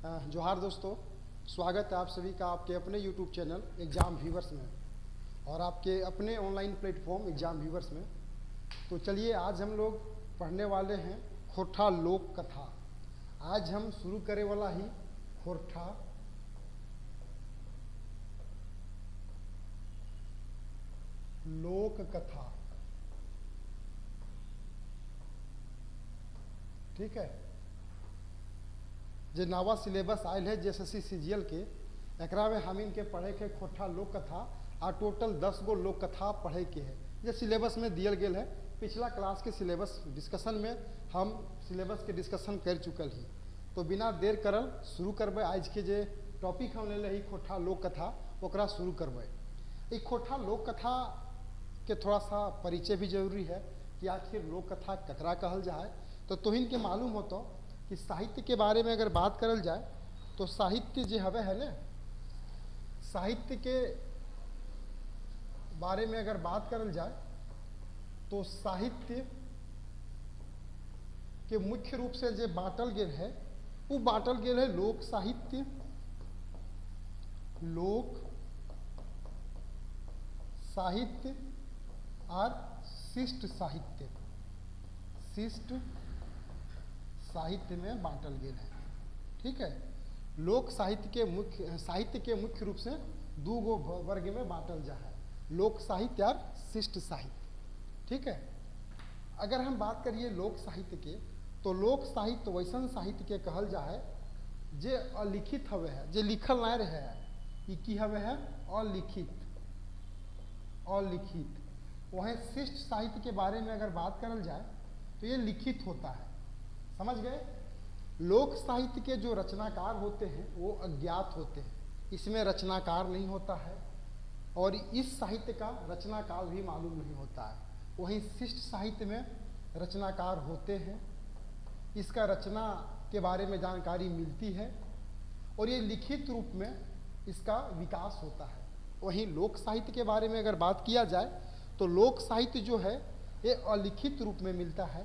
जोहार दोस्तों, स्वागत है आप सभी का आपके अपने YouTube चैनल एग्ज़ाम व्यूवर्स में और आपके अपने ऑनलाइन प्लेटफॉर्म एग्ज़ाम व्यूवर्स में। तो चलिए आज हम लोग पढ़ने वाले हैं खोरठा लोक कथा। आज हम शुरू करे वाला ही खोरठा लोक कथा। ठीक है, जो नवा सिलेबस आयल है JSSC CGL के, एकरा में हमीन के पढ़े के खोरठा लोक कथा आ टोटल 10 गो लोक कथा पढ़े के है। जो सिलेबस में दियल गेल है, पिछला क्लास के सिलेबस डिस्कशन में हम सिलेबस के डिस्कशन कर चुकल ही। तो बिना देर करल शुरू करबे। आज के जे टॉपिक हम ले ही खोरठा लोक कथा, ओकरा शुरू करबे। एक खोरठा लोक कथा के थोड़ा सा परिचय भी जरूरी है कि आखिर लोक कथा ककरा कहल जाए। तो तुहिन के मालूम हो तो कि साहित्य के बारे में अगर बात करल जाए तो साहित्य जो हवे है ना, साहित्य के बारे में अगर बात करल जाए तो साहित्य के मुख्य रूप से जो बांटल गेल है वो बांटल गेल है लोक साहित्य, लोक साहित्य और शिष्ट साहित्य। शिष्ट साहित्य में बांटल गेल है। ठीक है, लोक साहित्य के मुख्य रूप से दो गो वर्ग में बांटल जा है, लोक साहित्य और शिष्ट साहित्य। ठीक है, अगर हम बात करिए लोक साहित्य के तो लोक साहित्य वैसन साहित्य के कहल जा है जे अलिखित हवे है, जे लिखल ना रहे है। ये की हवे है? अलिखित। अलिखित। वहीं शिष्ट साहित्य के बारे में अगर बात करल जाए तो ये लिखित होता है। समझ गए? लोक साहित्य के जो रचनाकार होते हैं वो अज्ञात होते हैं, इसमें रचनाकार नहीं होता है और इस साहित्य का रचनाकाल भी मालूम नहीं होता है। वहीं शिष्ट साहित्य में रचनाकार होते हैं, इसका रचना के बारे में जानकारी मिलती है और ये लिखित रूप में इसका विकास होता है। वहीं लोक साहित्य के बारे में अगर बात किया जाए तो लोक साहित्य जो है ये अलिखित रूप में मिलता है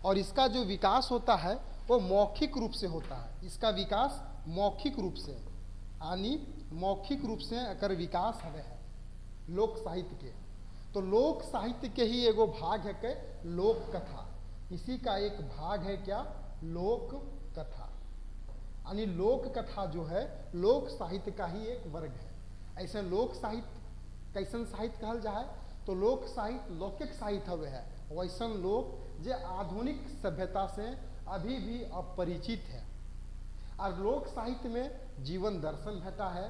और इसका जो विकास होता है वो मौखिक रूप से होता है। इसका विकास मौखिक रूप से, यानी मौखिक रूप से अगर विकास हवे है लोक साहित्य के। तो लोक साहित्य के ही एगो भाग है के लोक कथा। इसी का एक भाग है क्या? लोक कथा। यानी लोक कथा जो है लोक साहित्य का ही एक वर्ग है। ऐसे लोक साहित्य कैसन साहित्य कहल जाए तो लोक साहित्य लौकिक साहित्य हवे है, वैसन लोक जो आधुनिक सभ्यता से अभी भी अपरिचित है। और लोक साहित्य में जीवन दर्शन भेटा है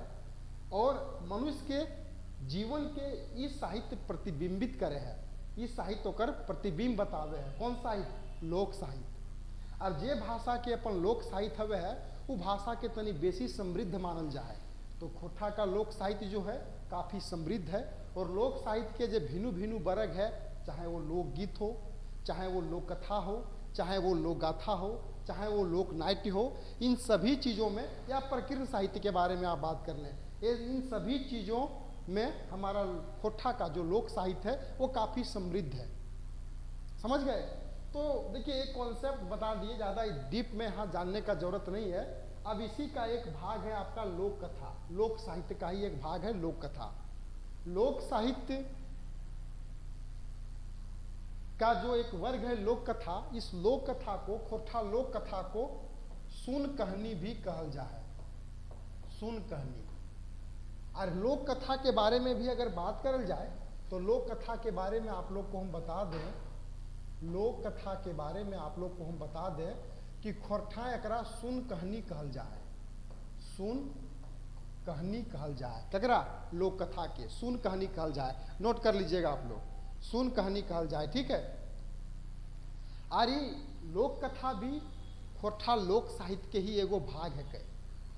और मनुष्य के जीवन के इस साहित्य प्रतिबिंबित करे है। इस साहित्य ओकर प्रतिबिंब बतावे है। कौन साहित्य? लोक साहित्य। और जे भाषा के अपन लोक साहित्य हवे है वो भाषा के तनी बेसी समृद्ध मानल जाए। तो खोरठा का लोक साहित्य जो है काफ़ी समृद्ध है और लोक साहित्य के जो भिन्न भिन्न वर्ग है, चाहे वो लोकगीत हो, चाहे वो लोक कथा हो, चाहे वो लोक गाथा हो, चाहे वो लोक नाट्य हो, इन सभी चीज़ों में या प्रकृति साहित्य के बारे में आप बात कर लें, इन सभी चीज़ों में हमारा खोरठा का जो लोक साहित्य है वो काफ़ी समृद्ध है। समझ गए? तो देखिए एक कॉन्सेप्ट बता दिए, ज़्यादा डीप में यहाँ जानने का जरूरत नहीं है। अब इसी का एक भाग है आपका लोक कथा। लोक साहित्य का ही एक भाग है लोक कथा। लोक साहित्य का जो एक वर्ग है लोक कथा, इस लोक कथा को, खोरठा लोक कथा को सुन कहानी भी कहल जा है। सुन कहानी। और लोक कथा के बारे में भी अगर बात करल जाए तो लोक कथा के बारे में आप लोग को हम बता दें, लोक कथा के बारे में आप लोग को हम बता दें कि खोरठा एकरा सुन कहानी कहल जाए। सुन कहानी कहल जाए ककरा? लोक कथा के सुन कहानी कहल जाए। नोट कर लीजिएगा आप लोग, सुन कहानी कहल जाए। ठीक है, और ये लोक कथा भी खोरठा लोक साहित्य के ही एगो भाग है के।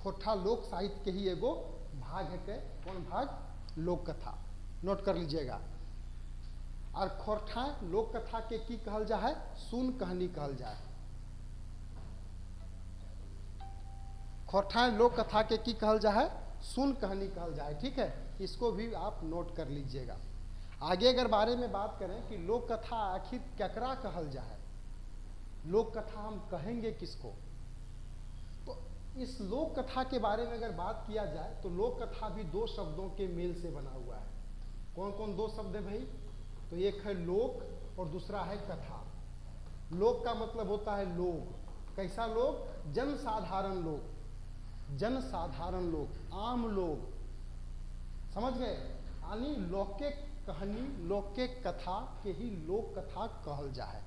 खोरठा लोक साहित्य के ही एगो भाग है के। कौन भाग? लोक कथा। नोट कर लीजिएगा। और खोरठा लोक कथा के की कहल जाए? सुन कहानी कहल जाए। खोरठा लोक कथा के की कहल जाए? सुन कहानी कहल जाए। ठीक है, इसको भी आप नोट कर लीजिएगा। आगे अगर बारे में बात करें कि लोक कथा आखिर केकरा कहल जाए, लोक कथा हम कहेंगे किसको, तो इस लोक कथा के बारे में अगर बात किया जाए तो लोक कथा भी दो शब्दों के मेल से बना हुआ है। कौन कौन दो शब्द है भाई? तो एक है लोक और दूसरा है कथा। लोक का मतलब होता है लोग। कैसा लोग? जन साधारण लोग, जन साधारण लोग, आम लोग, समझ गए? यानी लौकिक कहानी, लौकिक कथा के ही लोक कथा कहल जाए।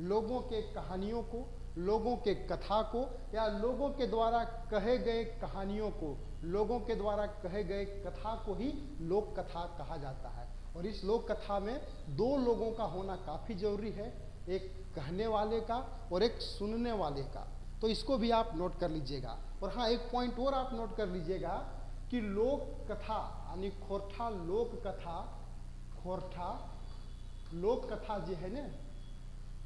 लोगों के कहानियों को, लोगों के कथा को, या लोगों के द्वारा कहे गए कहानियों को, लोगों के द्वारा कहे गए कथा को ही लोक कथा कहा जाता है। और इस लोक कथा में दो लोगों का होना काफ़ी जरूरी है, एक कहने वाले का और एक सुनने वाले का। तो इसको भी आप नोट कर लीजिएगा। और हाँ, एक पॉइंट और आप नोट कर लीजिएगा कि लोक कथा यानी खोरठा लोक कथा, खोरठा लोक कथा जो है ना,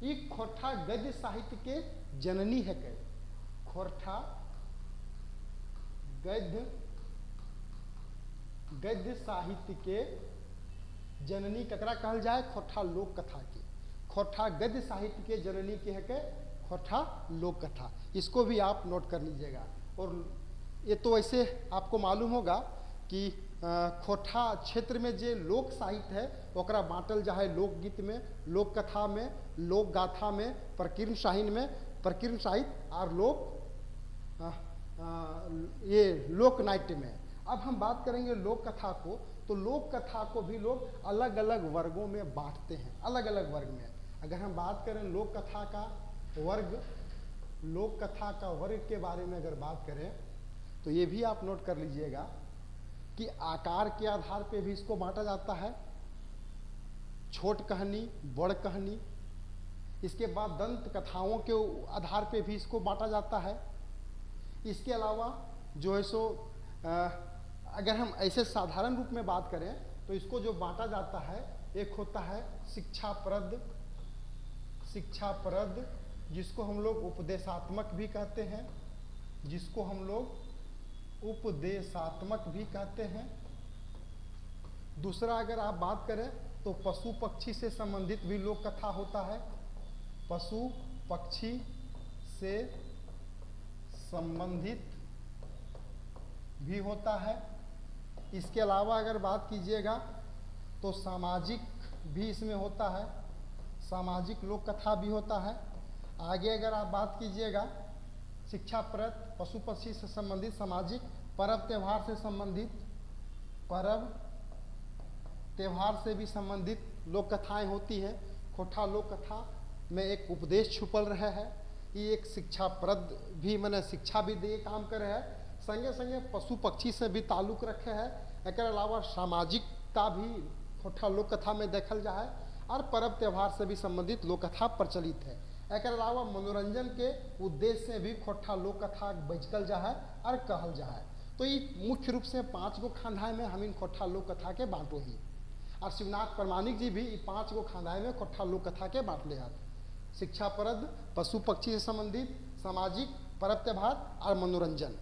ये खोरठा गद्य साहित्य के जननी है। कहे खोरठा गद्य साहित्य के जननी ककरा कहल जाए? खोरठा लोक कथा के। खोरठा गद्य साहित्य के जननी के है के खोरठा लोक कथा। इसको भी आप नोट कर लीजिएगा। और ये तो ऐसे आपको मालूम होगा कि खोरठा क्षेत्र में जो लोक साहित्य है ओकरा बांटल जा है लोकगीत में, लोक कथा में, लोक गाथा में, प्रकीर्ण साहित्य और ये लोक नाट्य में। अब हम बात करेंगे लोक कथा को, तो लोक कथा को भी लोग अलग अलग वर्गों में बांटते हैं, अलग अलग वर्ग में। अगर हम बात करें लोक कथा का वर्ग, लोक कथा का वर्ग के बारे में अगर बात करें तो ये भी आप नोट कर लीजिएगा कि आकार के आधार पे भी इसको बांटा जाता है, छोट कहानी, बड़ कहानी। इसके बाद दंत कथाओं के आधार पे भी इसको बांटा जाता है। इसके अलावा जो है सो अगर हम ऐसे साधारण रूप में बात करें तो इसको जो बांटा जाता है, एक होता है शिक्षाप्रद, जिसको हम लोग उपदेशात्मक भी कहते हैं, जिसको हम लोग उपदेशात्मक भी कहते हैं। दूसरा अगर आप बात करें तो पशु पक्षी से संबंधित भी लोक कथा होता है, पशु पक्षी से संबंधित भी होता है। इसके अलावा अगर बात कीजिएगा तो सामाजिक भी इसमें होता है, सामाजिक लोक कथा भी होता है। आगे अगर आप बात कीजिएगा शिक्षाप्रद, पशु पक्षी से संबंधित, सामाजिक, पर्व त्यौहार से संबंधित, पर्व त्यौहार से भी संबंधित लोक कथाएँ होती हैं। खोरठा लोक कथा में एक उपदेश छुपल रहे है, ये एक शिक्षाप्रद भी मैंने शिक्षा भी दे काम करे है, संगे संगे पशु पक्षी से भी ताल्लुक रखे है। एक अलावा सामाजिकता भी खोरठा लोक कथा में देखल जा है और पर्व त्यौहार से भी संबंधित लोक कथा प्रचलित है। एक अलावा मनोरंजन के उद्देश्य से भी खोरठा लोक कथा बचकल जा है और कहल जा है। तो ये मुख्य रूप से 5 गो खांधाई में हम इन खोरठा लोक कथा के बांटो ही। और शिवनाथ प्रमाणिक जी भी 5 गो खांधाई में खोरठा लोक कथा के बांटले हैं, शिक्षाप्रद, पशु पक्षी से संबंधित, सामाजिक, पर्व त्यौहार और मनोरंजन।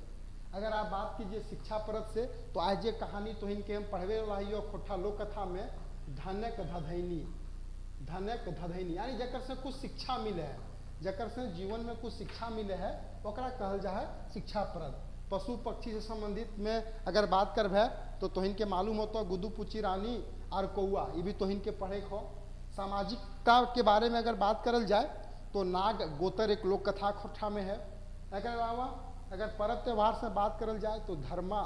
अगर आप बात कीजिए शिक्षाप्रद से तो आज ये कहानी तो इनके हम पढ़वे वाला ही खोरठा लोक कथा में धनक धधैनी यानी जकर से कुछ शिक्षा मिले है, जकर से जीवन में कुछ शिक्षा मिले है ओकरा कहल जा है शिक्षाप्रद। पशु पक्षी से संबंधित में अगर बात करबे तो तोहिन के मालूम होता गुड्डू पुची रानी और कौआ, ये भी तोहिन के पढ़े हो। सामाजिकता के बारे में अगर बात करल जाए तो नाग गोतर एक लोक कथा खोरठा में है। एकर अलावा अगर पर्व त्यौहार से बात करल जाए तो धर्मा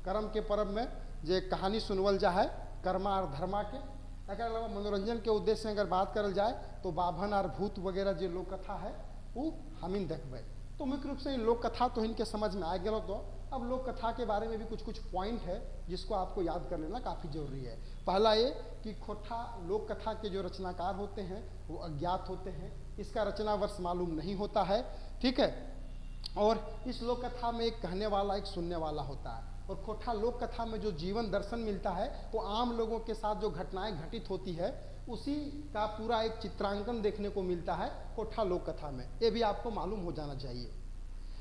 कर्म के पर्व में जे कहानी सुनवल जा है कर्मा और धर्मा के। एकर अलावा मनोरंजन के उद्देश्य से अगर बात करल जाए तो बाभन और भूत वगैरह जो लोक कथा है वो हमिन देखबे। तो मुख्य रूप से लोक कथा तो इनके समझ में आ गया। तो अब लोक कथा के बारे में भी कुछ पॉइंट है जिसको आपको याद कर लेना काफ़ी जरूरी है। पहला ये कि खोरठा लोक कथा के जो रचनाकार होते हैं वो अज्ञात होते हैं, इसका रचना वर्ष मालूम नहीं होता है, ठीक है। और इस लोक कथा में एक कहने वाला एक सुनने वाला होता है। और खोरठा लोक कथा में जो जीवन दर्शन मिलता है वो आम लोगों के साथ जो घटनाएं घटित होती है उसी का पूरा एक चित्रांकन देखने को मिलता है खोरठा लोक कथा में। ये भी आपको मालूम हो जाना चाहिए।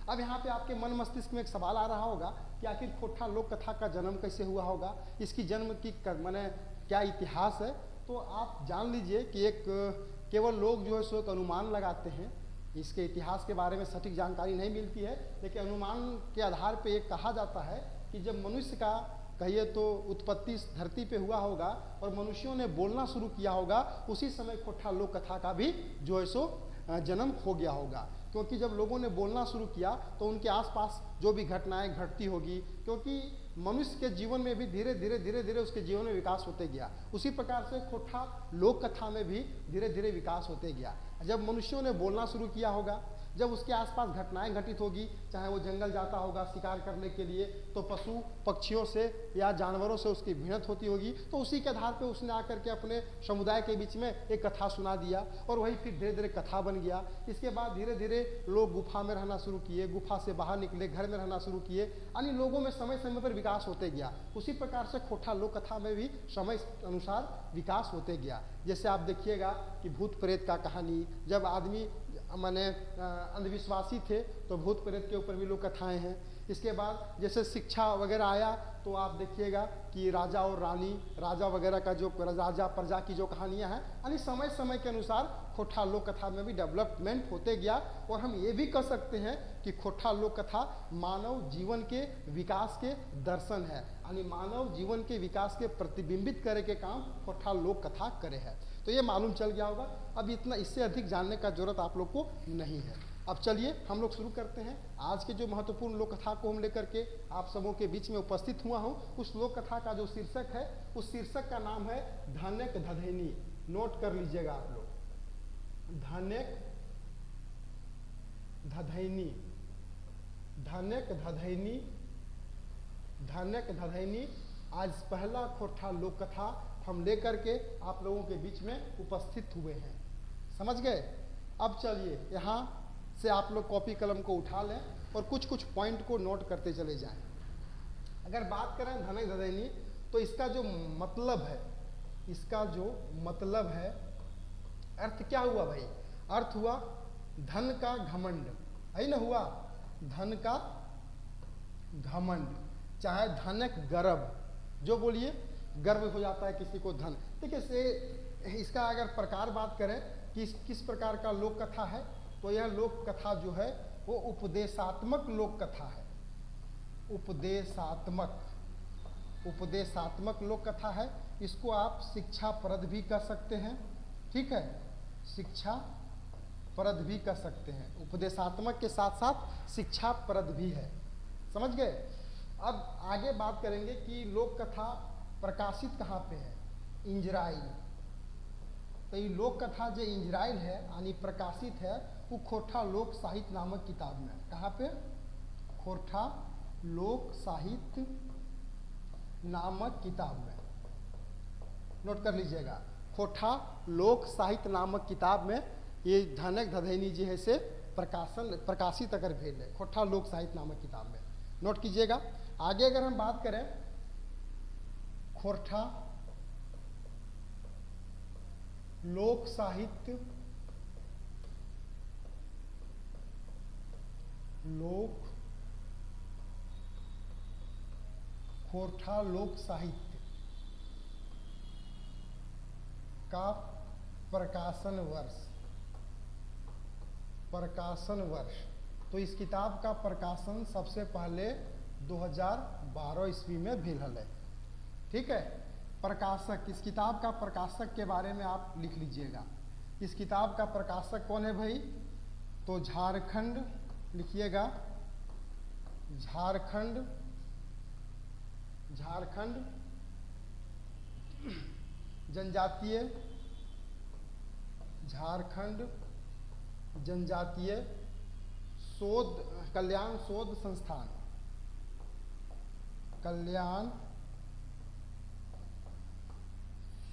अब यहाँ पे आपके मन मस्तिष्क में एक सवाल आ रहा होगा कि आखिर खोरठा लोक कथा का जन्म कैसे हुआ होगा, इसकी जन्म की माने क्या इतिहास है। तो आप जान लीजिए कि एक केवल लोग जो है सो एक अनुमान लगाते हैं इसके इतिहास के बारे में सटीक जानकारी नहीं मिलती है, लेकिन अनुमान के आधार पर एक कहा जाता है कि जब मनुष्य का कहिए तो उत्पत्ति इस धरती पे हुआ होगा और मनुष्यों ने बोलना शुरू किया होगा, उसी समय खोटा लोक कथा का भी जो है सो जन्म हो गया होगा। क्योंकि जब लोगों ने बोलना शुरू किया तो उनके आसपास जो भी घटनाएं घटती होगी, क्योंकि मनुष्य के जीवन में भी धीरे धीरे उसके जीवन में विकास होते गया, उसी प्रकार से खोटा लोक कथा में भी धीरे धीरे विकास होते गया। जब मनुष्यों ने बोलना शुरू किया होगा, जब उसके आसपास घटनाएं घटित होगी, चाहे वो जंगल जाता होगा शिकार करने के लिए, तो पशु पक्षियों से या जानवरों से उसकी भिड़ंत होती होगी, तो उसी के आधार पे उसने आकर के अपने समुदाय के बीच में एक कथा सुना दिया और वही फिर धीरे धीरे कथा बन गया। इसके बाद धीरे धीरे लोग गुफा में रहना शुरू किए, गुफा से बाहर निकले, घर में रहना शुरू किए, यानी लोगों में समय समय पर विकास होते गया। उसी प्रकार से खोटा लोक कथा में भी समय अनुसार विकास होते गया। जैसे आप देखिएगा कि भूत प्रेत का कहानी, जब आदमी माने अंधविश्वासी थे तो भूत प्रेत के ऊपर भी लोक कथाएं हैं। इसके बाद जैसे शिक्षा वगैरह आया तो आप देखिएगा कि राजा और रानी, राजा वगैरह का जो राजा प्रजा की जो कहानियां हैं, यानी समय समय के अनुसार खोटा लोक कथा में भी डेवलपमेंट होते गया। और हम ये भी कह सकते हैं कि खोटा लोक कथा मानव जीवन के विकास के दर्शन है, यानी मानव जीवन के विकास के प्रतिबिंबित करे के काम खोटा लोक कथा करे है। तो ये मालूम चल गया होगा। अब इतना इससे अधिक जानने का जरूरत आप लोग को नहीं है। अब चलिए हम लोग शुरू करते हैं। आज के जो महत्वपूर्ण लोक कथा को हम लेकर के आप सबों के बीच में उपस्थित हुआ हूँ, उस लोक कथा का जो शीर्षक है, उस शीर्षक का नाम है धन्यक धधैनी। नोट कर लीजिएगा आप लोग, धन्यक धधैनी, धन्यक धधैनी, धन्यक धधैनी। आज पहला खोटा लोक कथा हम लेकर के आप लोगों के बीच में उपस्थित हुए हैं। समझ गए? अब चलिए यहाँ से आप लोग कॉपी कलम को उठा लें और कुछ कुछ पॉइंट को नोट करते चले जाएं। अगर बात करें धनक धदैनी, तो इसका जो मतलब है, इसका जो मतलब है, अर्थ क्या हुआ भाई? अर्थ हुआ धन का घमंड, है ना? हुआ धन का घमंड, चाहे धनक गर्व, जो बोलिए गर्व हो जाता है किसी को धन। देखिए से इसका अगर प्रकार बात करें कि किस प्रकार का लोक कथा है, तो यह लोक कथा जो है वो उपदेशात्मक लोक कथा है। उपदेशात्मक, उपदेशात्मक लोक कथा है। इसको आप शिक्षाप्रद भी कर सकते हैं, ठीक है, शिक्षाप्रद भी कर सकते हैं। उपदेशात्मक के साथ साथ शिक्षाप्रद भी है। समझ गए? अब आगे बात करेंगे कि लोक कथा प्रकाशित कहाँ पे है? इंजराइल। तो ये लोक कथा जो इंजराइल है यानी प्रकाशित है, वो खोटा लोक साहित्य नामक किताब में। कहाँ पे? खोटा लोक साहित्य नामक किताब में। नोट कर लीजिएगा, खोटा लोक साहित्य नामक किताब में ये धनक धधैनी जी है से प्रकाशित अगर भेल है, खोटा लोक साहित्य नामक किताब में। नोट कीजिएगा। आगे अगर हम बात करें खोटा लोक साहित्य, लोक खोटा लोक साहित्य का प्रकाशन वर्ष, प्रकाशन वर्ष, तो इस किताब का प्रकाशन सबसे पहले 2012 ईस्वी में भेल है। ठीक है। प्रकाशक, इस किताब का प्रकाशक के बारे में आप लिख लीजिएगा। इस किताब का प्रकाशक कौन है भाई? तो झारखंड, लिखिएगा झारखंड, झारखंड जनजातीय, झारखंड जनजातीय शोध कल्याण शोध संस्थान, कल्याण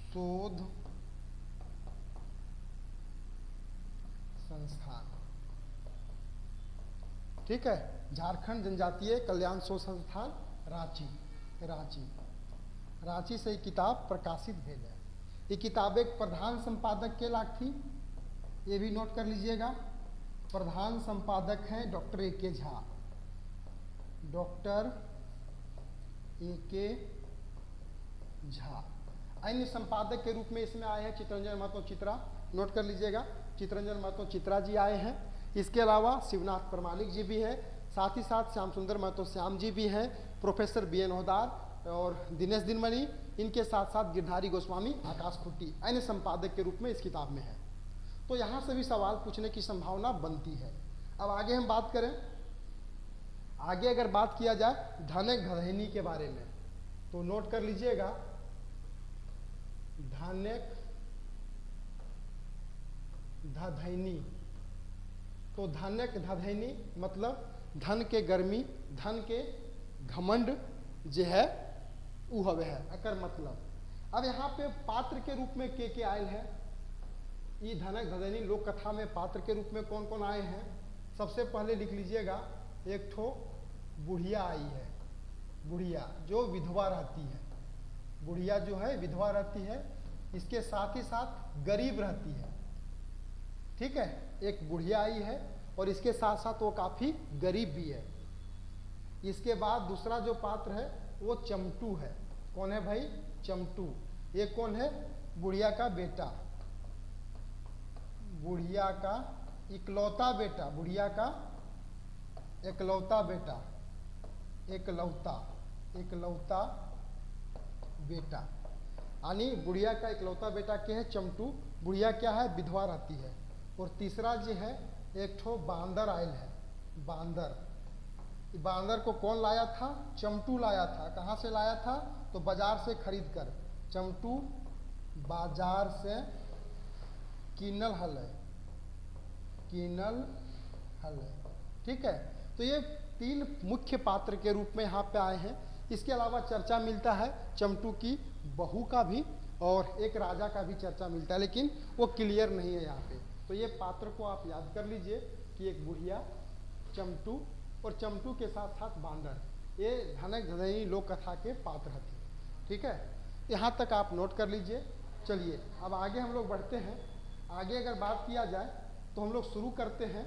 शोध संस्थान। ठीक है, झारखंड जनजातीय कल्याण शोध संस्थान, रांची, रांची, रांची से किताब प्रकाशित भेल है। ये किताब एक प्रधान संपादक के लाग थी, ये भी नोट कर लीजिएगा। प्रधान संपादक हैं doctor A K. Jha, doctor A K. Jha. अन्य संपादक के रूप में इसमें आए हैं चित्रंजन महतो चित्रा, नोट कर लीजिएगा, चित्रंजन महतो चित्रा जी आए हैं। इसके अलावा शिवनाथ परमालिक जी भी है, साथ ही साथ श्याम सुंदर महतो श्याम जी भी हैं, प्रोफेसर बी एन होदार और दिनेश दिनमणि, इनके साथ साथ गिरधारी गोस्वामी आकाश खुट्टी अन्य संपादक के रूप में इस किताब में है। तो यहाँ से भी सवाल पूछने की संभावना बनती है। अब आगे हम बात करें, आगे अगर बात किया जाए धनक धधैनी के बारे में, तो नोट कर लीजिएगा, धनक धधैनी। तो धनक धधैनी मतलब धन के गर्मी, धन के घमंड जो है ऊ हवे है, अकर मतलब। अब यहाँ पे पात्र के रूप में के आयल है, ये धनक धधैनी लोक कथा में पात्र के रूप में कौन कौन आए हैं। सबसे पहले लिख लीजिएगा, एक ठो बुढ़िया आई है, बुढ़िया जो विधवा रहती है, बुढ़िया जो है विधवा रहती है, इसके साथ ही साथ गरीब रहती है, ठीक है। एक बुढ़िया आई है और इसके साथ साथ वो काफी गरीब भी है। इसके बाद दूसरा जो पात्र है वो चमटू है। कौन है भाई? चमटू। ये कौन है? बुढ़िया का बेटा, बुढ़िया का इकलौता बेटा, बुढ़िया का एकलौता बेटा, एकलौता बेटा, यानी बुढ़िया का इकलौता बेटा क्या है? चमटू। बुढ़िया क्या है? विधवा रहती है। और तीसरा जो है एक ठो बांदर आयल है, बांदर। बांदर को कौन लाया था? चमटू लाया था। कहाँ से लाया था? तो बाजार से खरीद कर। चमटू बाजार से कीनल हल है, कीनल हल है, ठीक है। तो ये तीन मुख्य पात्र के रूप में यहाँ पे आए हैं। इसके अलावा चर्चा मिलता है चमटू की बहू का भी और एक राजा का भी चर्चा मिलता है, लेकिन वो क्लियर नहीं है यहाँ पे। तो ये पात्र को आप याद कर लीजिए कि एक बुढ़िया, चमटू और चमटू के साथ साथ बांदर, ये धनक धधैनी लोक कथा के पात्र थे, ठीक है। यहाँ तक आप नोट कर लीजिए। चलिए अब आगे हम लोग बढ़ते हैं। आगे अगर बात किया जाए तो हम लोग शुरू करते हैं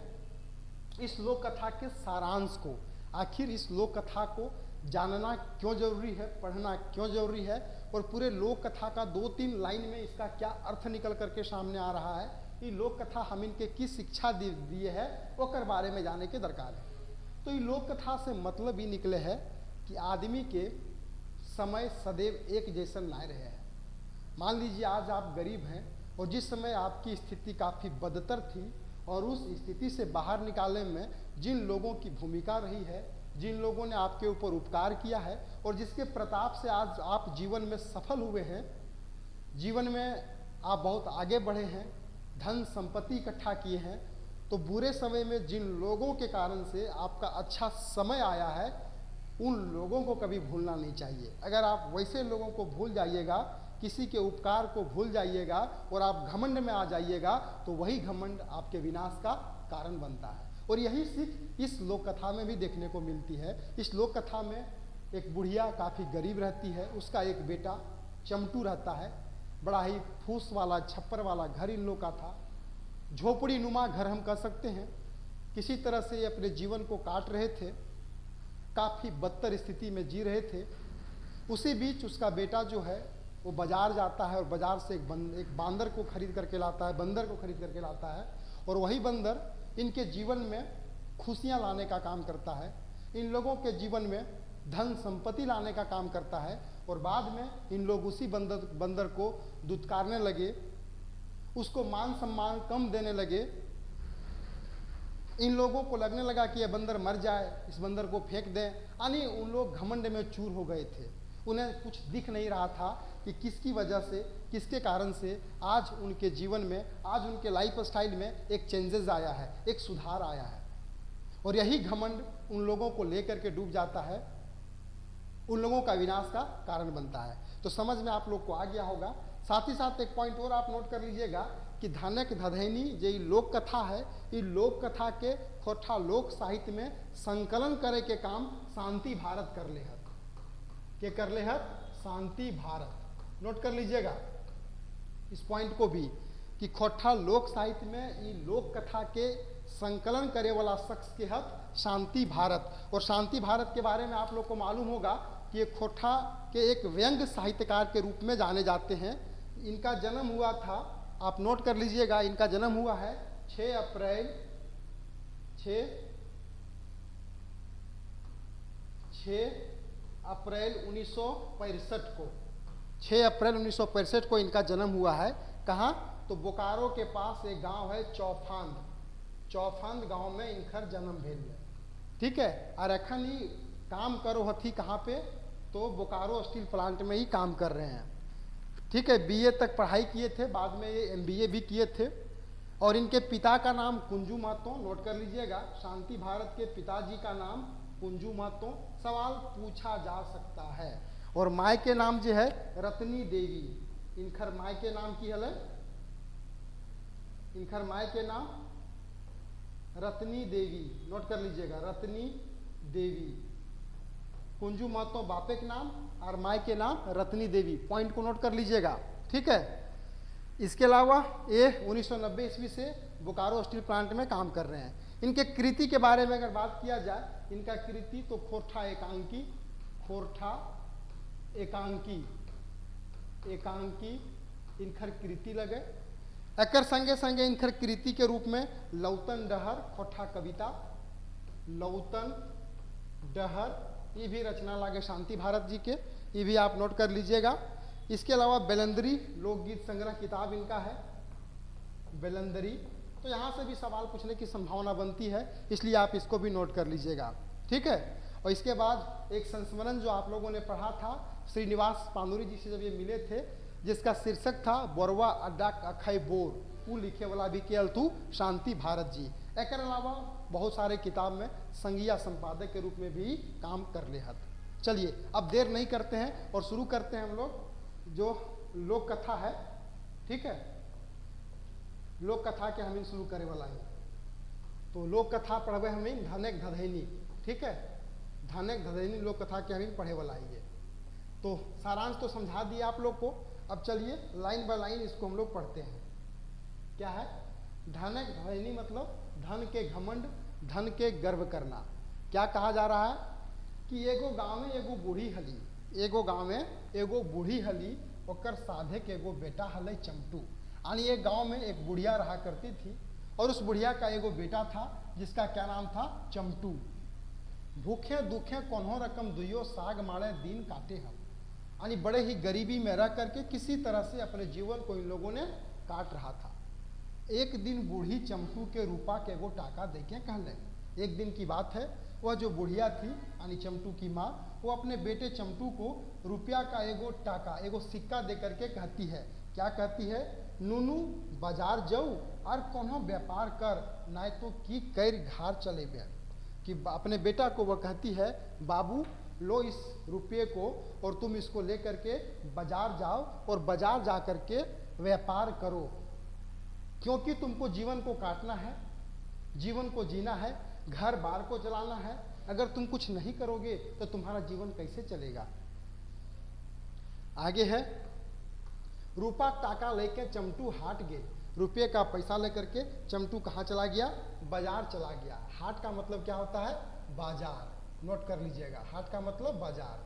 इस लोक कथा के सारांश को। आखिर इस लोक कथा को जानना क्यों जरूरी है, पढ़ना क्यों जरूरी है, और पूरे लोक कथा का 2-3 लाइन में इसका क्या अर्थ निकल करके सामने आ रहा है, ये लोक कथा हम इनके किस शिक्षा दिए है ओकर बारे में जाने के दरकार है। तो ये लोक कथा से मतलब ही निकले है कि आदमी के समय सदैव एक जैसा ना रहे हैं। मान लीजिए आज आप गरीब हैं और जिस समय आपकी स्थिति काफ़ी बदतर थी और उस स्थिति से बाहर निकालने में जिन लोगों की भूमिका रही है, जिन लोगों ने आपके ऊपर उपकार किया है और जिसके प्रताप से आज आप जीवन में सफल हुए हैं, जीवन में आप बहुत आगे बढ़े हैं, धन संपत्ति इकट्ठा किए हैं, तो बुरे समय में जिन लोगों के कारण से आपका अच्छा समय आया है उन लोगों को कभी भूलना नहीं चाहिए। अगर आप वैसे लोगों को भूल जाइएगा, किसी के उपकार को भूल जाइएगा और आप घमंड में आ जाइएगा, तो वही घमंड आपके विनाश का कारण बनता है। और यही सीख इस लोक कथा में भी देखने को मिलती है। इस लोक कथा में एक बुढ़िया काफ़ी गरीब रहती है, उसका एक बेटा चमटू रहता है। बड़ा ही फूस वाला छप्पर वाला घर इन लोग का था, झोपड़ी नुमा घर हम कह सकते हैं। किसी तरह से ये अपने जीवन को काट रहे थे, काफ़ी बदतर स्थिति में जी रहे थे। उसी बीच उसका बेटा जो है वो बाजार जाता है और बाजार से एक बांदर को खरीद करके लाता है, बंदर को खरीद करके लाता है, और वही बंदर इनके जीवन में खुशियाँ लाने का काम करता है, इन लोगों के जीवन में धन संपत्ति लाने का काम करता है। और बाद में इन लोग उसी बंदर को दुत्कारने लगे, उसको मान सम्मान कम देने लगे। इन लोगों को लगने लगा कि यह बंदर मर जाए, इस बंदर को फेंक दें, यानी उन लोग घमंड में चूर हो गए थे। उन्हें कुछ दिख नहीं रहा था कि किसकी वजह से, किसके कारण से आज उनके जीवन में, आज उनके लाइफ स्टाइल में एक चेंजेस आया है, एक सुधार आया है। और यही घमंड उन लोगों को लेकर के डूब जाता है, उन लोगों का विनाश का कारण बनता है। तो समझ में आप लोग को आ गया होगा। साथ ही साथ एक पॉइंट और आप नोट कर लीजिएगा कि धनक धधैनी जो लोक कथा है, ये लोक कथा के खोठा लोक साहित्य में संकलन करे के काम शांति भारत कर ले है। के कर ले है? शांति भारत। नोट कर लीजिएगा इस पॉइंट को भी कि खोठा लोक साहित्य में ये लोक कथा के संकलन करे वाला शख्स के है शांति भारत। और शांति भारत के बारे में आप लोग को मालूम होगा कि ये खोठा के एक व्यंग साहित्यकार के रूप में जाने जाते हैं। इनका जन्म हुआ था, आप नोट कर लीजिएगा, इनका जन्म हुआ है 6 अप्रैल अप्रैल 1965 को 6 अप्रैल 1965 को इनका जन्म हुआ है। कहाँ? तो बोकारो के पास एक गांव है चौफांद गांव में इनकर जन्म भेल है। ठीक है। और अखन ही काम करो हथी कहाँ पे? तो बोकारो स्टील प्लांट में ही काम कर रहे हैं। ठीक है। बीए तक पढ़ाई किए थे, बाद में ये एमबीए भी किए थे। और इनके पिता का नाम कुंजू महतो, नोट कर लीजिएगा। शांति भारत के पिताजी का नाम कुंजू महतो। सवाल पूछा जा सकता है। और माय के नाम जो है रत्नी देवी। इनकर माय के नाम की हल? इनकर माय के नाम रत्नी देवी, नोट कर लीजिएगा, रत्नी देवी। कुंजू महतो बापे के नाम और माय के नाम रत्नी देवी। पॉइंट को नोट कर लीजिएगा। ठीक है। इसके अलावा ये 1990 ईस्वी से बोकारो स्टील प्लांट में काम कर रहे हैं। इनके कृति के बारे में अगर बात किया जाए, इनका कृति तो खोरठा एकांकी इनकर कृति लगे। एकर संगे संगे इनकर कृति के रूप में लौतन डहर खोठा कविता, लौतन डहर ये भी रचना लागे शांति भारत जी के, ये भी आप नोट कर लीजिएगा। इसके अलावा बेलंदरी लोकगीत संग्रह किताब इनका है, बेलंदरी। तो यहाँ से भी सवाल पूछने की संभावना बनती है, इसलिए आप इसको भी नोट कर लीजिएगा। ठीक है। और इसके बाद एक संस्मरण जो आप लोगों ने पढ़ा था श्रीनिवास पांडुरी जी से जब ये मिले थे, जिसका शीर्षक था बोरवा अड्डा अखई बोर, वो लिखे वाला भी केल तू शांति भारत जी। एक अलावा बहुत सारे किताब में संज्ञा संपादक के रूप में भी काम कर ले हत। चलिए अब देर नहीं करते हैं और शुरू करते हैं हम लोग जो लोक कथा है। ठीक है। लोक कथा के हम शुरू करे वाला है। तो लोक कथा पढ़वे हमें धनेक धधैनी। ठीक है। धनेक धधैनी लोक कथा के हम पढ़े वाला है। तो सारांश तो समझा दिया आप लोग को। अब चलिए लाइन बाय लाइन इसको हम लोग पढ़ते हैं। क्या है? धनेक धधैनी मतलब धन के घमंड, धन के गर्व करना। क्या कहा जा रहा है कि एगो गाँव में एगो बूढ़ी हली, एगो गाँव में एगो बूढ़ी हली, ओकर साधे के एगो बेटा हले चमटू। यानी एक गांव में एक बुढ़िया रहा करती थी और उस बुढ़िया का एगो बेटा था जिसका क्या नाम था? चमटू। भूखे दुखे कोन्हो रकम दुइयो साग मारे दिन काटे हम। यानी बड़े ही गरीबी में रह करके किसी तरह से अपने जीवन को इन लोगों ने काट रहा था। एक दिन बूढ़ी चमटू के रूपा के एगो टाका देके कहले। एक दिन की बात है, वह जो बुढ़िया थी यानी चमटू की माँ, वो अपने बेटे चमटू को रुपया का एगो टाका, एगो सिक्का दे करके कहती है। क्या कहती है? नूनू बाजार जाऊ और कोनो व्यापार कर, ना तो की कैर घर चले बे। कि अपने बेटा को वह कहती है, बाबू लो इस रुपये को और तुम इसको ले करके बाजार जाओ और बाजार जा करके व्यापार करो, क्योंकि तुमको जीवन को काटना है, जीवन को जीना है, घर बार को चलाना है। अगर तुम कुछ नहीं करोगे तो तुम्हारा जीवन कैसे चलेगा? आगे है, रूपा टाका लेके चमटू हाट गए। रुपये का पैसा लेकर के चमटू कहाँ चला गया? बाजार चला गया। हाट का मतलब क्या होता है? बाजार। नोट कर लीजिएगा, हाट का मतलब बाजार।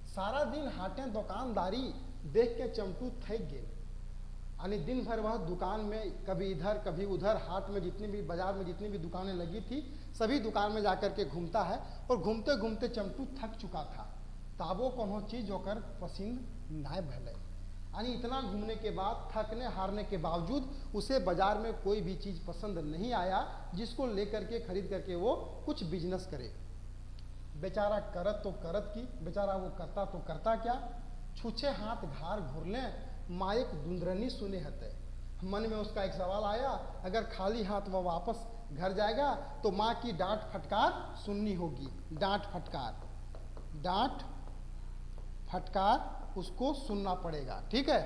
सारा दिन हाटें दुकानदारी देख के चमटू थक गए। यानी दिन भर वह दुकान में कभी इधर कभी उधर, हाट में जितनी भी, बाजार में जितनी भी दुकानें लगी थी, सभी दुकान में जाकर के घूमता है। और घूमते घूमते चमटू थक चुका था। ताबो कोनो चीज होकर पसंद न भले। यानी इतना घूमने के बाद, थकने हारने के बावजूद उसे बाजार में कोई भी चीज़ पसंद नहीं आया जिसको लेकर के खरीद करके वो कुछ बिजनेस करे। बेचारा करत तो करत की, बेचारा वो करता तो करता क्या? छूछे हाथ घार घुरले मायक दुंदरनी सुने हते। मन में उसका एक सवाल आया, अगर खाली हाथ वह वापस घर जाएगा तो माँ की डांट फटकार सुननी होगी। डांट फटकार उसको सुनना पड़ेगा। ठीक है।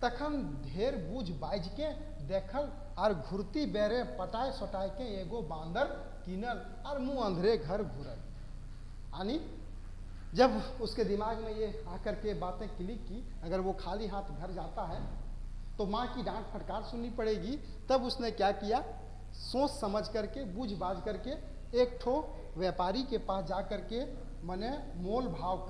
तखन ढेर बूझ बाज के देखल और घुरती बेरे पटाए सटाए के एगो बांदर किनल और मुंह अंधेरे घर घुरल। यानी जब उसके दिमाग में ये आकर के बातें क्लिक की, अगर वो खाली हाथ घर जाता है तो माँ की डांट फटकार सुननी पड़ेगी। तब उसने क्या किया? सोच समझ करके, बूझ बाज करके एक ठो व्यापारी के पास जा करके, मने मोल भाव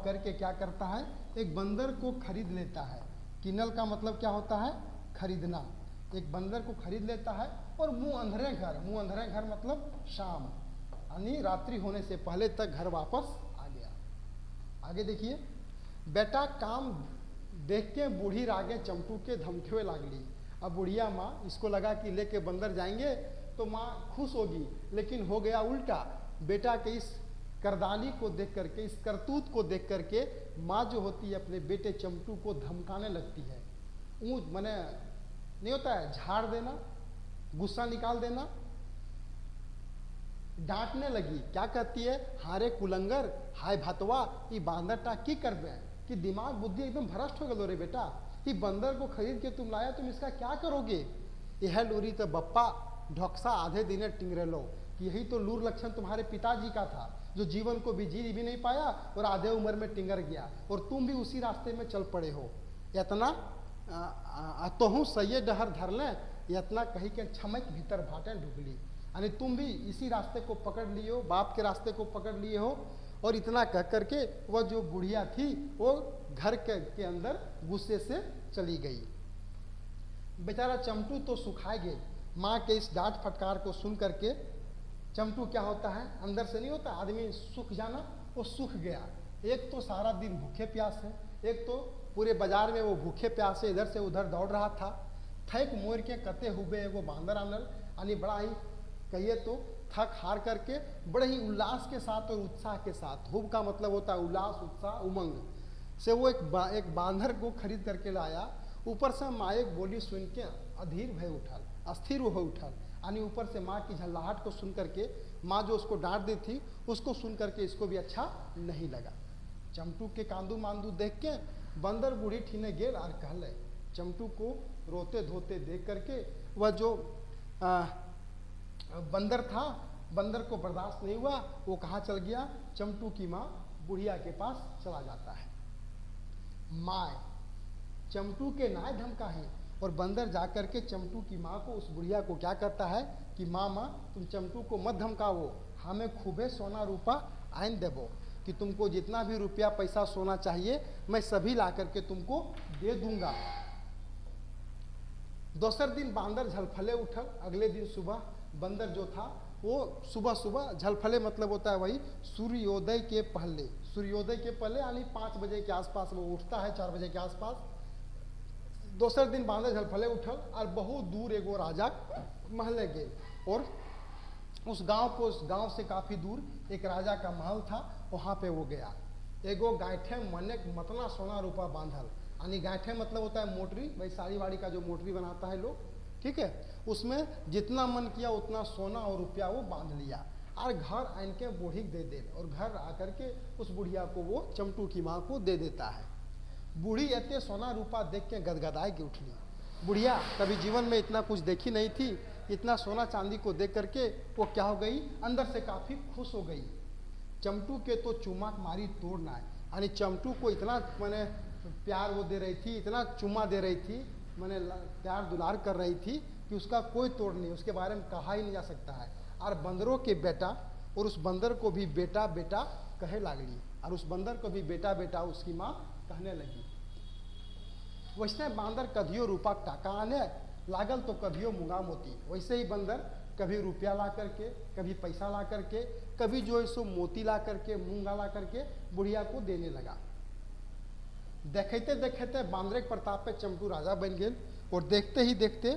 करके क्या करता है? एक बंदर को खरीद लेता है। किनल का मतलब क्या होता है? खरीदना। एक बंदर को खरीद लेता है और मुंह अंधेरे घर मतलब शाम, यानी रात्रि होने से पहले तक घर वापस आ गया। आगे देखिए, बेटा काम देख के बूढ़ी रागे चमटू के धमके लागली। अब बुढ़िया माँ, इसको लगा कि लेके बंदर जाएंगे तो माँ खुश होगी, लेकिन हो गया उल्टा। बेटा के इस करदानी को देख करके, इस करतूत को देख करके माँ जो होती है अपने बेटे चमटू को धमकाने लगती है। ऊँच माने नहीं होता है झाड़ देना, गुस्सा निकाल देना, डांटने लगी। क्या कहती है, हारे कुलंगर, हाय भतवा, ये बांदरटा की करबे कि दिमाग बुद्धि एकदम भ्रष्ट हो गलो रे बेटा। ये बंदर को खरीद के तुम लाया, तुम इसका क्या करोगे? यह लूरी तो बप्पा ढोक्सा आधे दिने टिंगरे लो, कि यही तो लूर लक्षण तुम्हारे पिताजी का था, जो जीवन को भी जी भी नहीं पाया और आधे उम्र में टिंगर गया, और तुम भी उसी रास्ते में चल पड़े हो। इतना तो हूँ सही डहर धर लें, इतना कही के छमक भीतर भाटे ढुकली, यानी तुम भी इसी रास्ते को पकड़ लिए हो, बाप के रास्ते को पकड़ लिए हो। और इतना कह करके वह जो बुढ़िया थी वो घर के अंदर गुस्से से चली गई। बेचारा चमटू तो सुखाए गए। माँ के इस डांट फटकार को सुन करके चमटू क्या होता है, अंदर से नहीं होता आदमी सूख जाना, वो सूख गया। एक तो सारा दिन भूखे प्यास है, एक तो पूरे बाजार में वो भूखे प्यास से इधर से उधर दौड़ रहा था। थक मोर के कते हुए वो बांदर आनल, यानी बड़ा ही कहिए तो थक हार करके बड़े ही उल्लास के साथ और उत्साह के साथ, हुब का मतलब होता है उल्लास, उत्साह, उमंग से वो एक बांदर को खरीद करके लाया। ऊपर से माँ एक बोली सुन के अधीर भय उठल, अस्थिर हो उठल, यानी ऊपर से माँ की झल्लाहट को सुन करके, माँ जो उसको डांट दी थी उसको सुन करके इसको भी अच्छा नहीं लगा। चमटू के कांदू मांदू देख के बंदर बूढ़ी ठीने गेल और कहले। चमटू को रोते धोते देख करके वह जो बंदर था, बंदर को बर्दाश्त नहीं हुआ, वो कहाँ चल गया, चमटू की माँ बुढ़िया के पास चला जाता है। माँ चमटू के नाय धमका है, और बंदर जाकर के चमटू की माँ को, उस बुढ़िया को क्या कहता है कि माँ तुम चमटू को मत धमकावो, हमें खूबे सोना रूपा आइन देवो, कि तुमको जितना भी रुपया पैसा सोना चाहिए मैं सभी ला करके तुमको दे दूंगा। दूसर दिन बांदर झलफले उठल। अगले दिन सुबह बंदर जो था वो सुबह सुबह झलफले मतलब होता है वही सूर्योदय के पहले, सूर्योदय के पहले यानी 5 बजे के आसपास वो उठता है, 4 बजे के आसपास। दूसर दिन बांदर झलफले उठल और बहुत दूर एगो राजा महले गए, और उस गांव से काफ़ी दूर एक राजा का महल था, वहाँ पे वो गया। एगो गांठे मने मतना सोना रूपा बांधल, यानी गांठे मतलब होता है मोटरी, भाई साड़ी वाड़ी का जो मोटरी बनाता है लोग, ठीक है, उसमें जितना मन किया उतना सोना और रुपया वो बांध लिया और घर आन के बूढ़ी दे दे, और घर आकर के उस बुढ़िया को वो चमटू की माँ को दे देता है। बूढ़ी इतने सोना रूपा देख के गदगदाए के उठली। बुढ़िया कभी जीवन में इतना कुछ देखी नहीं थी, इतना सोना चांदी को देख करके वो क्या हो गई, अंदर से काफ़ी खुश हो गई। चमटू के तो चुम्मा मारी तोड़ना है, यानी चमटू को इतना मैंने प्यार वो दे रही थी, इतना चुम्मा दे रही थी, मैंने प्यार दुलार कर रही थी कि उसका कोई तोड़ नहीं, उसके बारे में कहा ही नहीं जा सकता है। और बंदरों के बेटा, और उस बंदर को भी बेटा बेटा कहे लागली, और उस बंदर को भी बेटा बेटा उसकी माँ कहने लगी। वैसे बांदर कभियो रूपा टाका आने लागल तो कभियो मुंगा मोती, वैसे ही बंदर कभी रुपया ला करके, कभी पैसा ला करके, कभी जो है सो मोती ला करके, मूंगा ला करके बुढ़िया को देने लगा। देखते देखते बांदरे के प्रताप पे चमटू राजा बन गए, और देखते ही देखते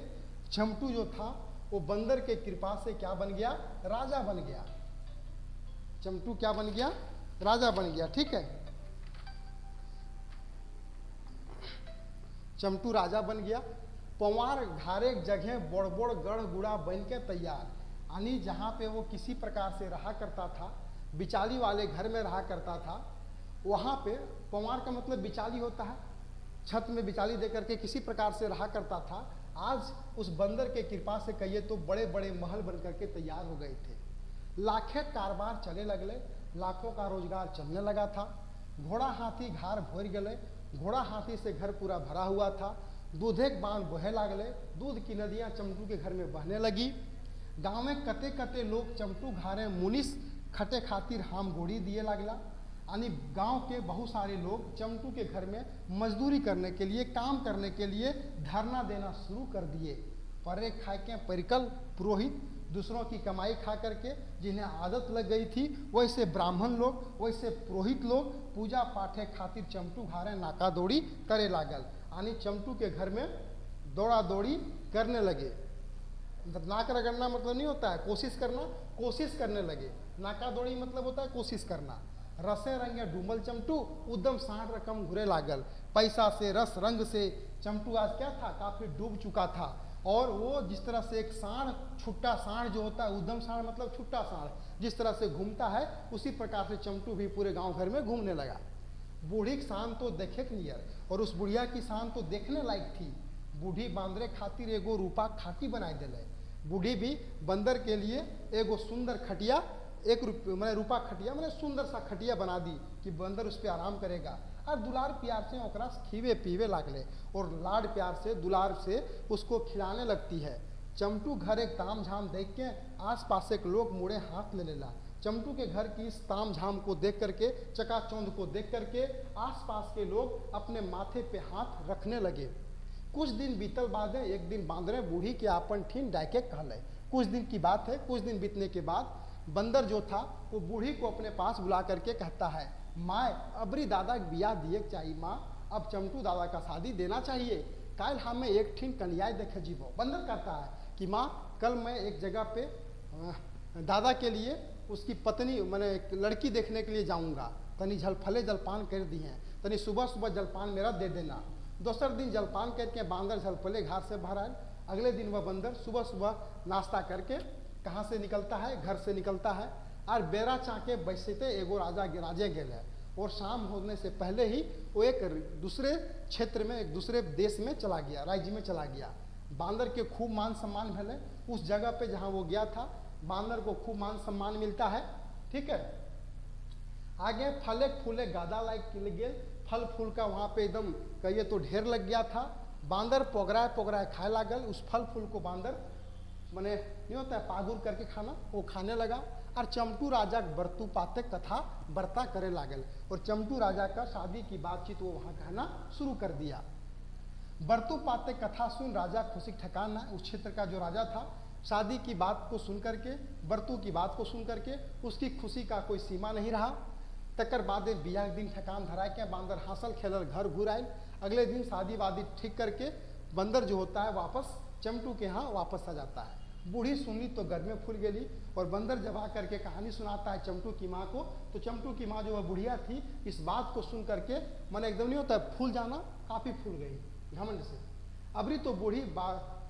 चमटू जो था वो बंदर के कृपा से क्या बन गया, राजा बन गया। चमटू क्या बन गया, राजा बन गया। ठीक है, चमटू राजा बन गया। पवार घारे जगह बड़ बड़ गढ़ गुड़ा बन के तैयार, यानी जहाँ पे वो किसी प्रकार से रहा करता था, बिचाली वाले घर में रहा करता था, वहाँ पे पवार का मतलब बिचाली होता है, छत में बिचाली दे करके किसी प्रकार से रहा करता था। आज उस बंदर के कृपा से कहिए तो बड़े बड़े महल बन करके तैयार हो गए थे। लाखे कारोबार चले लगले, लाखों का रोजगार चलने लगा था। घोड़ा हाथी घर भर गए, घोड़ा हाथी से घर पूरा भरा हुआ था। दूधे के बांध बहे लागले, दूध की नदियाँ चमटू के घर में बहने लगी। गाँव में कते कते लोग चमटू घारे मुनिस खटे खातिर हाम गोड़ी दिए लागला, यानी गांव के बहुत सारे लोग चमटू के घर में मजदूरी करने के लिए, काम करने के लिए धरना देना शुरू कर दिए। परे खाए के परिकल पुरोहित, दूसरों की कमाई खा करके जिन्हें आदत लग गई थी, वैसे ब्राह्मण लोग, वैसे पुरोहित लोग पूजा पाठे खातिर चमटू घारे नाका दौड़ी करे लागल। यानी चमटू के घर में दौड़ा दौड़ी करने लगे। नाक रगड़ना मतलब नहीं होता है कोशिश करना, कोशिश करने लगे। नाका दौड़ी मतलब होता है कोशिश करना। रसे रंगे डूमल चमटू उद्यम साढ़ रकम घुरे लागल। पैसा से रस रंग से चमटू आज क्या था, काफी डूब चुका था। और वो जिस तरह से एक सांड, छुट्टा सांड जो होता है, उद्यम सांड मतलब छुट्टा सांड, जिस तरह से घूमता है उसी प्रकार से चमटू भी पूरे गांव घर में घूमने लगा। बूढ़ी की शान तो देखे क्लियर, और उस बुढ़िया की शान तो देखने लायक थी। बूढ़ी बांदरे खातिर एगो रूपा खाटी बनाई दिले। बूढ़ी भी बंदर के लिए एगो सुंदर खटिया, एक मैंने रूपा खटिया मैंने सुंदर सा खटिया बना दी कि बंदर उस पर आराम करेगा। और दुलार प्यार से ओकरा खीवे पीवे लागले, और लाड प्यार से दुलार से उसको खिलाने लगती है। चमटू घर एक ताम झाम देख के आसपास के लोग मुड़े हाथ ले लेला। चमटू के घर की इस ताम झाम को देख करके, चकाचौंध को देख करके आसपास के लोग अपने माथे पे हाथ रखने लगे। कुछ दिन बीतल बाद एक दिन बांदरे बूढ़ी के आपन ठीन डाके कहले। कुछ दिन की बात है, कुछ दिन बीतने के बाद बंदर जो था वो बूढ़ी को अपने पास बुला करके कहता है, माँ अबरी दादा के बियाह दिए चाहिए माँ, अब चमटू दादा का शादी देना चाहिए। कल हमें एक ठीन कन्याई देखे जीवो। बंदर कहता है कि माँ कल मैं एक जगह पे दादा के लिए उसकी पत्नी मैंने एक लड़की देखने के लिए जाऊंगा। तनी झलफले जलपान कर दी हैं, तनी सुबह सुबह जलपान मेरा दे देना। दोसर दिन जलपान करके बांदर झलफले घाट से बाहर आए। अगले दिन वह बंदर सुबह सुबह नाश्ता करके कहाँ से निकलता है, घर से निकलता है। और बेरा चाके बैसते एगो राजे गेल है, और शाम होने से पहले ही वो एक दूसरे क्षेत्र में, एक दूसरे देश में चला गया, राज्य में चला गया। बांदर के खूब मान सम्मान भले उस जगह पे जहाँ वो गया था। बांदर को खूब मान सम्मान मिलता है, ठीक है। आगे फले फूले गादा लायक गेल, फल फूल का वहाँ पे एकदम कहिए तो ढेर लग गया था। बांदर पोगराए पोगराए खाए लागल। उस फल फूल को बांदर मैंने नहीं होता है पागुर करके खाना, वो खाने लगा। और चमटू राजा बरतू पाते कथा बर्ता करे लागल, और चमटू राजा का शादी की बातचीत वो वहाँ कहना शुरू कर दिया। बरतू पाते कथा सुन राजा खुशी ठिकाना, उस क्षेत्र का जो राजा था, शादी की बात को सुन करके, बरतू की बात को सुन करके उसकी खुशी का कोई सीमा नहीं रहा। तकर बाद बियाह दिन ठकान धरा के बांदर हासिल खेलल घर घूर आयल। अगले दिन शादी वादी ठीक करके बंदर जो होता है वापस चमटू के यहाँ वापस आ जाता है। बूढ़ी सुनी तो घर में फूल गेली, और बंदर जब आ करके कहानी सुनाता है चमटू की माँ को, तो चमटू की माँ जो वह बुढ़िया थी इस बात को सुन करके मन एकदम नहीं होता है फूल जाना, काफ़ी फूल गई घमंड से। अबरी तो बूढ़ी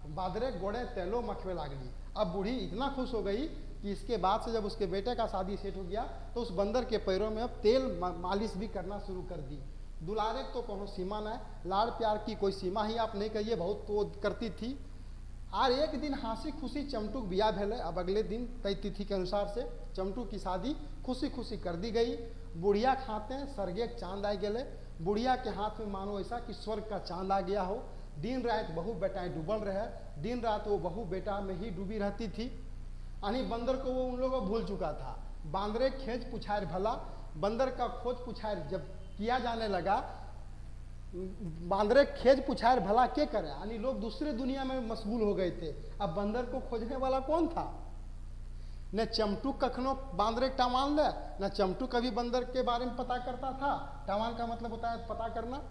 बादरे गोड़े तेलो मखवे लागली। अब बूढ़ी इतना खुश हो गई कि इसके बाद से जब उसके बेटे का शादी सेट हो गया तो उस बंदर के पैरों में अब तेल मालिश भी करना शुरू कर दी। दुलारे तो कोनो सीमा न है, लाड़ प्यार की कोई सीमा ही आप नहीं कहिए, बहुत तो करती थी। और एक दिन हंसी खुशी चमटू के बियाह भेले। अब अगले दिन तय तिथि के अनुसार से चमटू की शादी खुशी खुशी कर दी गई। बुढ़िया खाते सरगे चांद आ गए। बुढ़िया के हाथ में मानो ऐसा कि स्वर्ग का चांद आ गया हो। दिन रात बहू बेटाएं डूबल रहे, दिन रात वो बहू बेटा में ही डूबी रहती थी। यानी बंदर को वो उन लोगों को भूल चुका था। बांदरे खेज पुछार भला, बंदर का खोज पुछार जब किया जाने लगा, बांदरे खेज पुछार भला के करे, यानी लोग दूसरे दुनिया में मशगूल हो गए थे। अब बंदर को खोजने वाला कौन था? न चमटू कखनो बांदरे टावान ले, न चमटू कभी बंदर के बारे में पता करता था। टावान का मतलब होता है पता करना।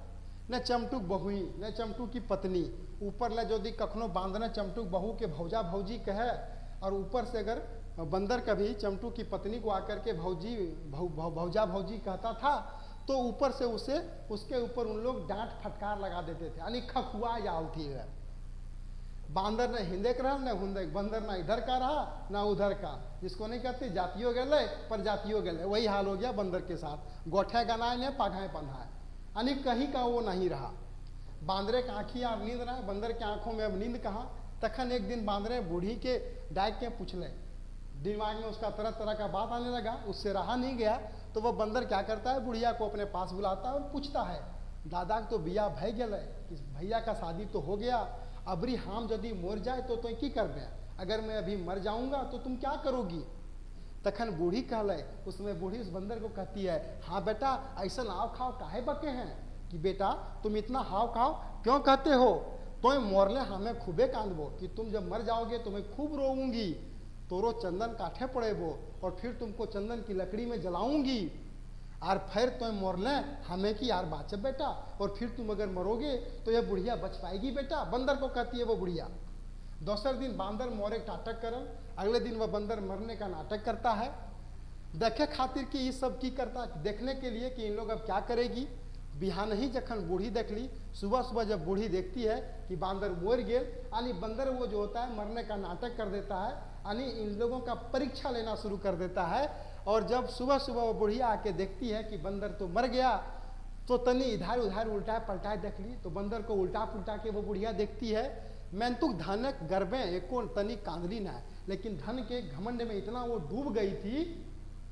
न चमटू बहुई, न चमटू की पत्नी। ऊपर ले यदि कखनो बांदने चमटू बहू के भौजा भौजी कहे, और ऊपर से अगर बंदर कभी चमटू की पत्नी को आकर के भौजी भौजा भौजी कहता था, तो ऊपर से उसे उसके ऊपर उन लोग डांट फटकार लगा देते थे, यानी खखुआ या उठी है। बांदर ने हिंदे का रहा न हुंदे, बंदर ना इधर का रहा ना उधर का, जिसको नहीं कहते जातियों गले पर जातियों गले, वही हाल हो गया बंदर के साथ। गोठे गनाए ने पाघाए पंधाए, यानी कहीं का वो नहीं रहा। बांदरे की आँखी और नींद रहा, बंदर की आंखों में अब नींद कहाँ। तखन एक दिन बांदरे बूढ़ी के डाक के पूछले, दिमाग में उसका तरह तरह का बात आने लगा, उससे रहा नहीं गया। तो वह बंदर क्या करता है, बुढ़िया को अपने पास बुलाता है और पूछता है, दादा तो बिया भय गए, भैया का शादी तो हो गया, अबरी हम यदि मर जाए तो की करबे, अगर मैं अभी मर जाऊंगा तो तुम क्या करोगी। तखन बूढ़ी कहले, उसमें बूढ़ी उस बंदर को कहती है, हाँ बेटा ऐसा हाव खाव काहे बके हैं कि बेटा तुम इतना हाव खाव क्यों कहते हो। तो मोरले हमें खूबे कांदबो कि तुम जब मर जाओगे तो मैं खूब रोऊंगी, तोरो चंदन काठे पड़ेबो और फिर तुमको चंदन की लकड़ी में जलाऊंगी, और फिर तो मोरले हमें कि यार बाचब बेटा, और फिर तुम अगर मरोगे तो यह बुढ़िया बच पाएगी बेटा। बंदर को कहती है वो बुढ़िया। दूसरे दिन बांदर मोरे नाटक करल, अगले दिन वह बंदर मरने का नाटक करता है, देखे खातिर कि ये सब की करता, देखने के लिए कि इन लोग अब क्या करेगी। बिहान ही जखन बूढ़ी देख ली, सुबह सुबह जब बूढ़ी देखती है कि बांदर मोर गेल, यानी बंदर वो जो होता है मरने का नाटक कर देता है, यानी इन लोगों का परीक्षा लेना शुरू कर देता है। और जब सुबह सुबह वो बुढ़िया आके देखती है कि बंदर तो मर गया, तो तनी इधर उधर उल्टा पलटा देख ली, तो बंदर को उल्टा पुल्टा के वो बुढ़िया देखती है। मैंतुक धनक गर्भे एको तनी कांदली ना, लेकिन धन के घमंड में इतना वो डूब गई थी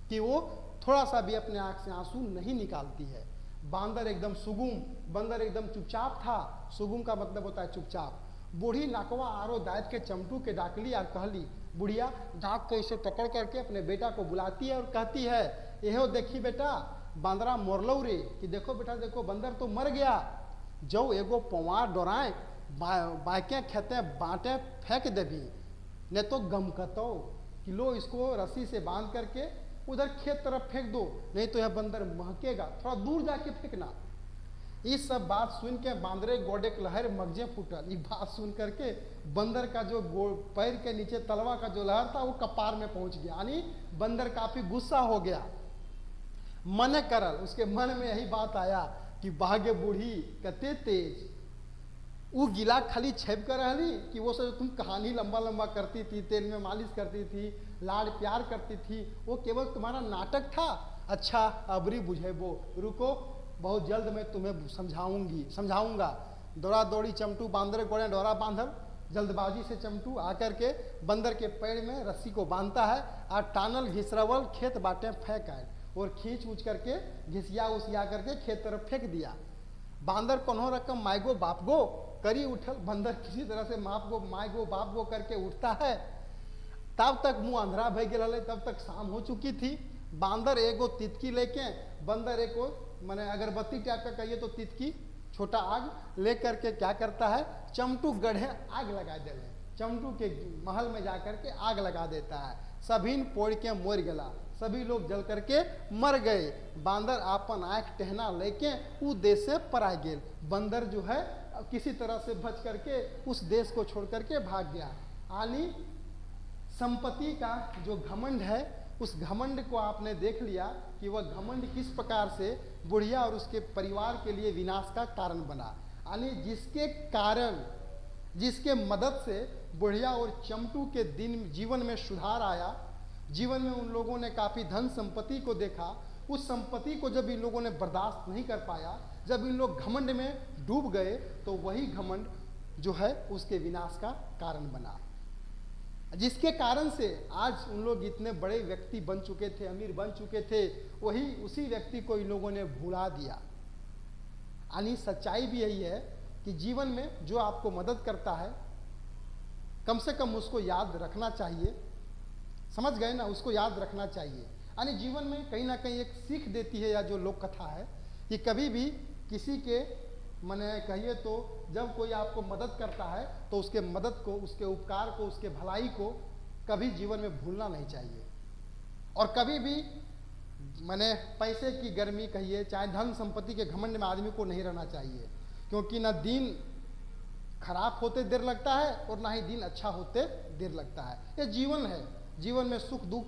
कि वो थोड़ा सा भी अपने आंख से आंसू नहीं निकालती है। बांदर एकदम सुगुम, बंदर एकदम चुपचाप था। सुगुम का मतलब होता है चुपचाप। बूढ़ी नाकवा आरो दायत के चमटू के डाकली और कहली, बुढ़िया नाक को इसे पकड़ करके अपने बेटा को बुलाती है और कहती है, एहो देखी बेटा बांदरा मोरलौ रे, कि देखो बेटा देखो बंदर तो मर गया। जो एगो पवार डोराए बाके खेते बांटे फेंक देवी, ने तो गमकतो कि लो इसको रस्सी से बांध करके उधर खेत तरफ फेंक दो, नहीं तो यह बंदर महकेगा, थोड़ा दूर जाके फेंकना। इस सब बात सुन के बांदरे गोडे के लहर मगजे फूटल। ये बात सुन करके बंदर का जो पैर के नीचे तलवा का जो लहर था वो कपार में पहुंच गया, यानी बंदर काफी गुस्सा हो गया। मन करल, उसके मन में यही बात आया कि भाग्य बूढ़ी कते तेज, वो गिला खाली छेप कर रही कि वो सब तुम कहानी लंबा लंबा करती थी, तेल में मालिश करती थी, लाड प्यार करती थी, वो केवल तुम्हारा नाटक था। अच्छा अबरी बुझेबो, रुको बहुत जल्द मैं तुम्हें समझाऊंगा। दौड़ा दौड़ी चमटू बांदर गोड़े डोरा बांधल, जल्दबाजी से चमटू आकर के बंदर के पैर में रस्सी को बांधता है और टानल घिसरवल खेत बाटे फेंक आए और खींच उच करके घिसिया उसिया करके खेत तरफ फेंक दिया। बांदर कोनो रकम मायगो बाप गो करी उठल, बंदर किसी तरह से मायगो बाप गो करके उठता है। तब तक मुंह अंधेरा भय गए, तब तक शाम हो चुकी थी। बांदर एगो तितकी लेके, बंदर एको माने अगरबत्ती टाइप का कहिए तो तितकी छोटा आग ले करके क्या करता है, चमटू गढ़े आग लगा दे, चमटू के महल में जाकर के आग लगा देता है। सभी पोड़ के मोर गला, सभी लोग जल करके मर गए। बांदर आपन आँख टहना लेके उ देश से परा गेल। बंदर जो है किसी तरह से बच करके उस देश को छोड़ करके भाग गया। यानी संपत्ति का जो घमंड है, उस घमंड को आपने देख लिया कि वह घमंड किस प्रकार से बुढ़िया और उसके परिवार के लिए विनाश का कारण बना। यानी जिसके कारण, जिसके मदद से बुढ़िया और चमटू के जीवन में सुधार आया, जीवन में उन लोगों ने काफ़ी धन संपत्ति को देखा। उस संपत्ति को जब इन लोगों ने बर्दाश्त नहीं कर पाया, जब इन लोग घमंड में डूब गए, तो वही घमंड जो है उसके विनाश का कारण बना, जिसके कारण से आज उन लोग इतने बड़े व्यक्ति बन चुके थे, अमीर बन चुके थे, वही उसी व्यक्ति को इन लोगों ने भुला दिया। यानी सच्चाई भी यही है कि जीवन में जो आपको मदद करता है, कम से कम उसको याद रखना चाहिए। समझ गए ना, उसको याद रखना चाहिए। यानी जीवन में कहीं ना कहीं एक सीख देती है, या जो लोक कथा है कि कभी भी किसी के मने कहिए तो जब कोई आपको मदद करता है तो उसके मदद को, उसके उपकार को, उसके भलाई को कभी जीवन में भूलना नहीं चाहिए। और कभी भी मने पैसे की गर्मी कहिए, चाहे धन संपत्ति के घमंड में आदमी को नहीं रहना चाहिए, क्योंकि ना दिन खराब होते देर लगता है और ना ही दिन अच्छा होते देर लगता है। ये जीवन है, जीवन में सुख दुख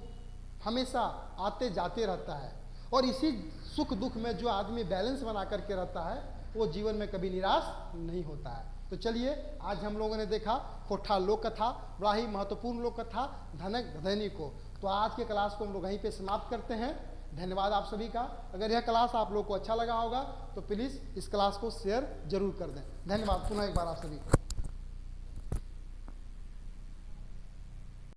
हमेशा आते जाते रहता है, और इसी सुख दुख में जो आदमी बैलेंस बना करके रहता है वो जीवन में कभी निराश नहीं होता है। तो चलिए, आज हम लोगों ने देखा खोटा लोक कथा, बड़ा ही महत्वपूर्ण लोक कथा धनक धनी को। तो आज के क्लास को हम लोग यहीं पे समाप्त करते हैं। धन्यवाद आप सभी का। अगर यह क्लास आप लोग को अच्छा लगा होगा तो प्लीज़ इस क्लास को शेयर जरूर कर दें। धन्यवाद पुनः एक बार आप सभी को।